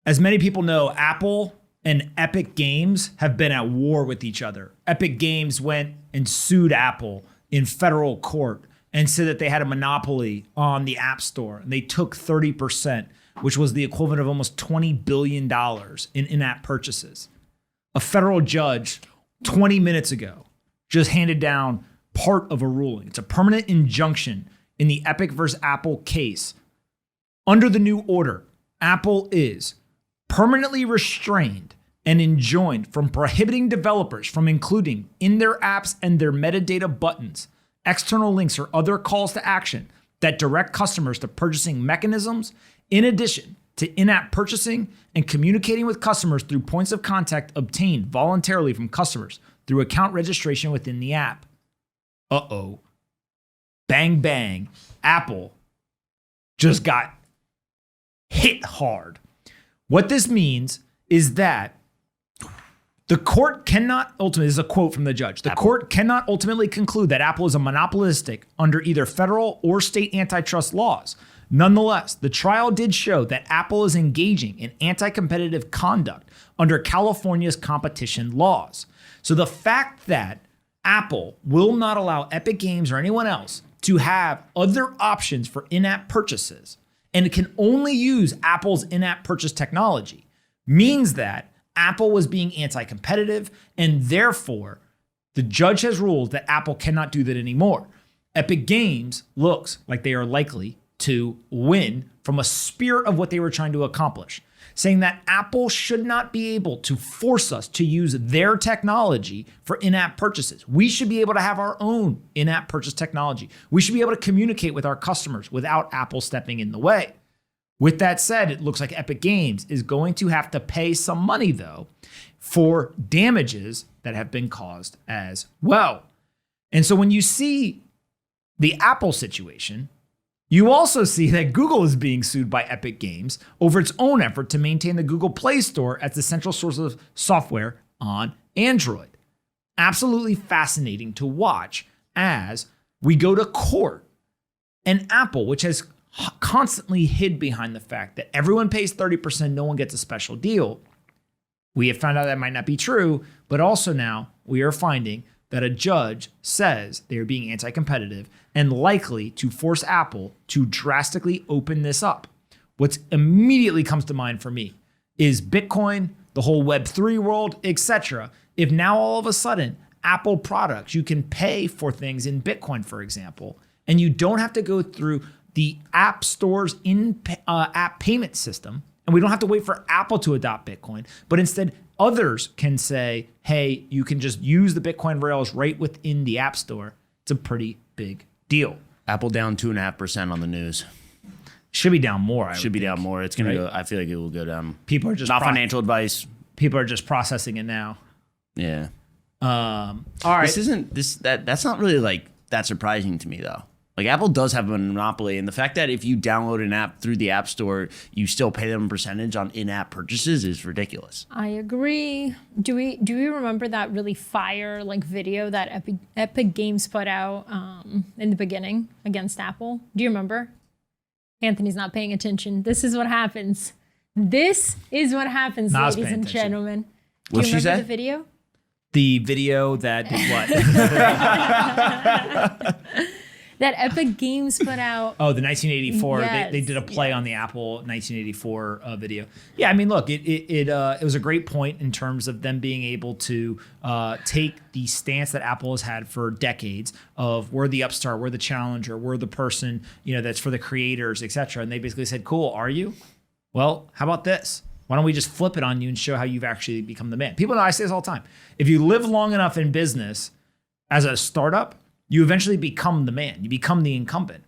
As many people know, Apple and Epic Games have been at war with each other. Epic Games went and sued Apple in federal court and said that they had a monopoly on the App Store. And they took 30%, which was the equivalent of almost $20 billion in in-app purchases. A federal judge 20 minutes ago just handed down part of a ruling. It's a permanent injunction in the Epic versus Apple case. Under the new order, Apple is permanently restrained and enjoined from prohibiting developers from including in their apps and their metadata buttons, external links, or other calls to action that direct customers to purchasing mechanisms, in addition to in-app purchasing and communicating with customers through points of contact obtained voluntarily from customers through account registration within the app. Uh-oh. Bang, bang. Apple just got hit hard. What this means is that the court cannot ultimately, this is a quote from the judge, the court cannot ultimately conclude that Apple is a monopolistic under either federal or state antitrust laws. Nonetheless, the trial did show that Apple is engaging in anti-competitive conduct under California's competition laws. So the fact that Apple will not allow Epic Games or anyone else to have other options for in-app purchases, and it can only use Apple's in-app purchase technology, means that Apple was being anti-competitive, and therefore the judge has ruled that Apple cannot do that anymore. Epic Games looks like they are likely to win from a spirit of what they were trying to accomplish, saying that Apple should not be able to force us to use their technology for in-app purchases. We should be able to have our own in-app purchase technology. We should be able to communicate with our customers without Apple stepping in the way. With that said, it looks like Epic Games is going to have to pay some money, though, for damages that have been caused as well. And so when you see the Apple situation, you also see that Google is being sued by Epic Games over its own effort to maintain the Google Play Store as the central source of software on Android. Absolutely fascinating to watch as we go to court. And Apple, which has constantly hid behind the fact that everyone pays 30%, no one gets a special deal. We have found out that might not be true, but also now we are finding that a judge says they are being anti-competitive and likely to force Apple to drastically open this up. What immediately comes to mind for me is Bitcoin, the whole Web3 world, etc. If now all of a sudden Apple products, you can pay for things in Bitcoin, for example, and you don't have to go through the App Store's app payment system, and we don't have to wait for Apple to adopt Bitcoin, but instead others can say, hey, you can just use the Bitcoin rails right within the App Store. It's a pretty big deal. Apple down 2.5% on the news. Should be down more. Should be down more. It's going to go. I feel like it will go down. People are just not financial advice. People are just processing it now. Yeah. All right. That's not really like that surprising to me though. Like Apple does have a monopoly, and the fact that if you download an app through the App Store, you still pay them a percentage on in-app purchases is ridiculous. I agree. Do we remember that really fire video that Epic Games put out in the beginning against Apple? Do you remember? Anthony's not paying attention. This is what happens. This is what happens, ladies and gentlemen. Do you remember the video? The video that did what? That Epic Games put out. Oh, the 1984. Yes. They did a play on the Apple 1984 video. Yeah, I mean, look, it was a great point in terms of them being able to take the stance that Apple has had for decades of we're the upstart, we're the challenger, we're the person that's for the creators, etc. And they basically said, cool, are you? Well, how about this? Why don't we just flip it on you and show how you've actually become the man? People know I say this all the time. If you live long enough in business as a startup, you eventually become the man. You become the incumbent.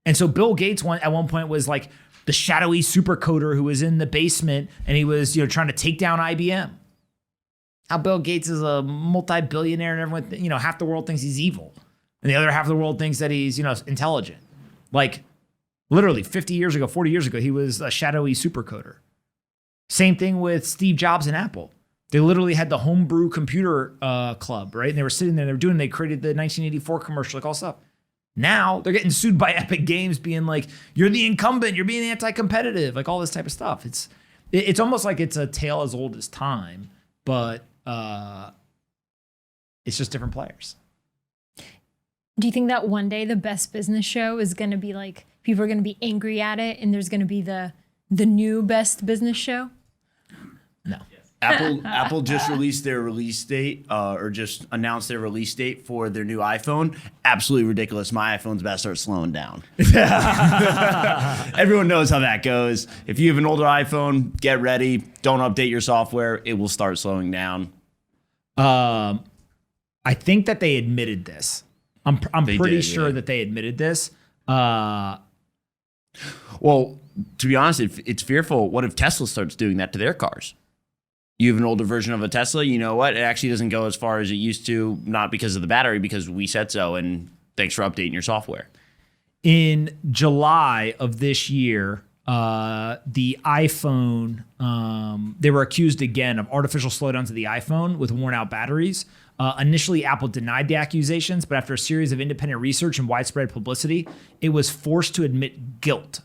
And so Bill Gates at one point was like the shadowy supercoder who was in the basement and he was trying to take down IBM. Now Bill Gates is a multi-billionaire and everyone, half the world thinks he's evil. And the other half of the world thinks that he's, intelligent. Like literally 40 years ago, he was a shadowy supercoder. Same thing with Steve Jobs and Apple. They literally had the homebrew computer club, right? And they were sitting there, they created the 1984 commercial, like all stuff. Now they're getting sued by Epic Games being like, you're the incumbent, you're being anti-competitive, like all this type of stuff. It's It's almost like it's a tale as old as time, but it's just different players. Do you think that one day the Best Business Show is going to be like, people are going to be angry at it and there's going to be the new Best Business Show? No. Apple just released their release date, or just announced their release date for their new iPhone. Absolutely ridiculous. My iPhone's about to start slowing down. Everyone knows how that goes. If you have an older iPhone, get ready. Don't update your software. It will start slowing down. I think that they admitted this. I'm pretty sure yeah. that they admitted this. Well, to be honest, it's fearful. What if Tesla starts doing that to their cars? You have an older version of a Tesla, you know what? It actually doesn't go as far as it used to, not because of the battery, because we said so, and thanks for updating your software. In July of this year, the iPhone, they were accused again of artificial slowdowns of the iPhone with worn out batteries. Initially, Apple denied the accusations, but after a series of independent research and widespread publicity, it was forced to admit guilt.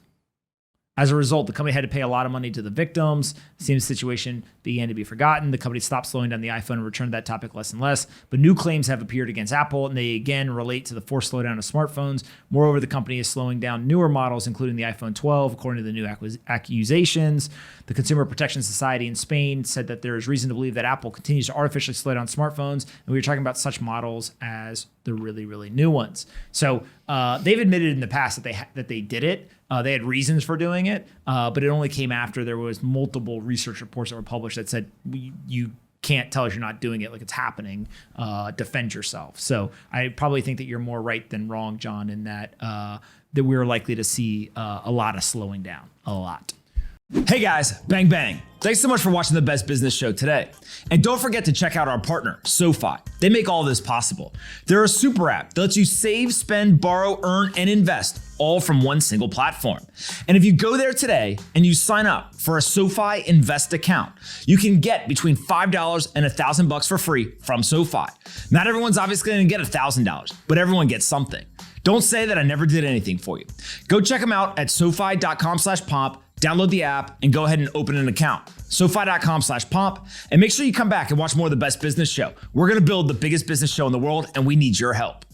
As a result, the company had to pay a lot of money to the victims. The same situation began to be forgotten. The company stopped slowing down the iPhone and returned to that topic less and less. But new claims have appeared against Apple, and they again relate to the forced slowdown of smartphones. Moreover, the company is slowing down newer models, including the iPhone 12, according to the new accusations. The Consumer Protection Society in Spain said that there is reason to believe that Apple continues to artificially slow down smartphones, and we were talking about such models as the really, really new ones. So they've admitted in the past that they did it. They had reasons for doing it, but it only came after there was multiple research reports that were published that said you can't tell us you're not doing it, like it's happening. Defend yourself. So I probably think that you're more right than wrong, John, in that that we're likely to see a lot of slowing down, a lot. Hey guys, bang bang. Thanks so much for watching the Best Business Show today. And don't forget to check out our partner, SoFi. They make all this possible. They're a super app that lets you save, spend, borrow, earn, and invest all from one single platform. And if you go there today and you sign up for a SoFi Invest account, you can get between $5 and $1,000 for free from SoFi. Not everyone's obviously gonna get $1,000, but everyone gets something. Don't say that I never did anything for you. Go check them out at SoFi.com/pomp. Download the app and go ahead and open an account. SoFi.com/pomp. And make sure you come back and watch more of the Best Business Show. We're going to build the biggest business show in the world, and we need your help.